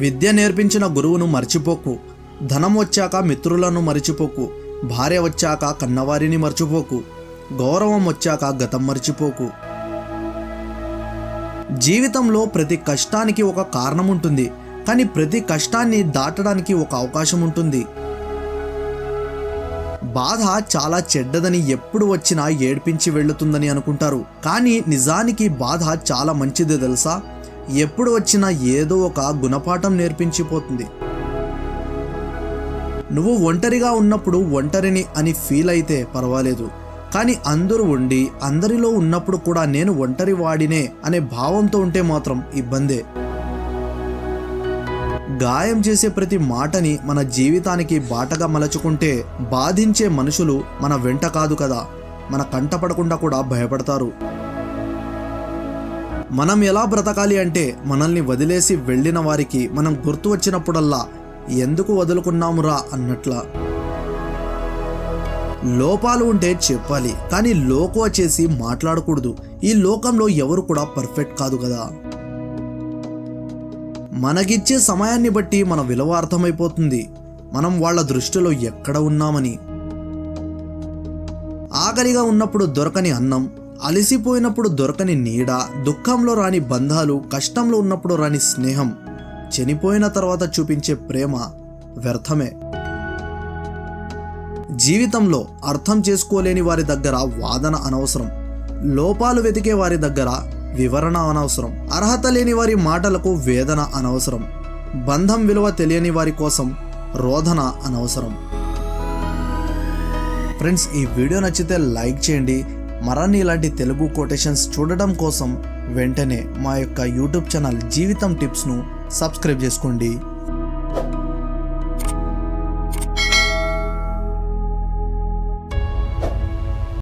విద్య నేర్పించిన గురువును మర్చిపోకు, ధనం వచ్చాక మిత్రులను మర్చిపోకు, భార్య వచ్చాక కన్నవారిని మర్చిపోకు, గౌరవం వచ్చాక గతం మర్చిపోకు. జీవితంలో ప్రతి కష్టానికి ఒక కారణం ఉంటుంది, కానీ ప్రతి కష్టాన్ని దాటడానికి ఒక అవకాశం ఉంటుంది. బాధ చాలా చెడ్డదని ఎప్పుడు వచ్చినా ఏడ్పించి వెళుతుందని అనుకుంటారు, కానీ నిజానికి బాధ చాలా మంచిది తెలుసా? ఎప్పుడు వచ్చినా ఏదో ఒక గుణపాఠం నేర్పించిపోతుంది. నువ్వు ఒంటరిగా ఉన్నప్పుడు ఒంటరిని అని ఫీల్ అయితే పర్వాలేదు, కానీ అందరూ ఉండి అందరిలో ఉన్నప్పుడు కూడా నేను ఒంటరి వాడినే అనే భావంతో ఉంటే మాత్రం ఇబ్బందే. గాయం చేసే ప్రతి మాటని మన జీవితానికి బాటగా మలచుకుంటే బాధించే మనుషులు మన వెంట కాదు కదా, మన కంటపడకుండా కూడా భయపడతారు. మనం ఎలా బ్రతకాలి అంటే మనల్ని వదిలేసి వెళ్ళిన వారికి మనం గుర్తు వచ్చినప్పుడల్లా ఎందుకు వదులుకున్నామురా అన్నట్ల. లోపాలు ఉంటే చెప్పాలి, కానీ లోకువ చేసి మాట్లాడకూడదు. ఈ లోకంలో ఎవరు కూడా పర్ఫెక్ట్ కాదు కదా. మనకిచ్చే సమయాన్ని బట్టి మన విలువ అర్థమైపోతుంది, మనం వాళ్ళ దృష్టిలో ఎక్కడ ఉన్నామని. ఆకలిగా ఉన్నప్పుడు దొరకని అన్నం, అలసిపోయినప్పుడు దొరకని నీడ, దుఃఖంలో రాని బంధాలు, కష్టంలో ఉన్నప్పుడు రాని స్నేహం, చనిపోయిన తర్వాత చూపించే ప్రేమ వ్యర్థమే. జీవితంలో అర్థం చేసుకోలేని వారి దగ్గర వాదన అనవసరం, లోపాలు వెతికే వారి దగ్గర వివరణ అనవసరం, అర్హత లేని వారి మాటలకు వేదన అనవసరం, బంధం విలువ తెలియని వారి కోసం రోదన అనవసరం. ఫ్రెండ్స్, ఈ వీడియో నచ్చితే లైక్ చేయండి. మరిన్ని ఇలాంటి తెలుగు కొటేషన్స్ చూడడం కోసం వెంటనే మా యొక్క యూట్యూబ్ ఛానల్ జీవితం టిప్స్ను సబ్స్క్రైబ్ చేసుకోండి.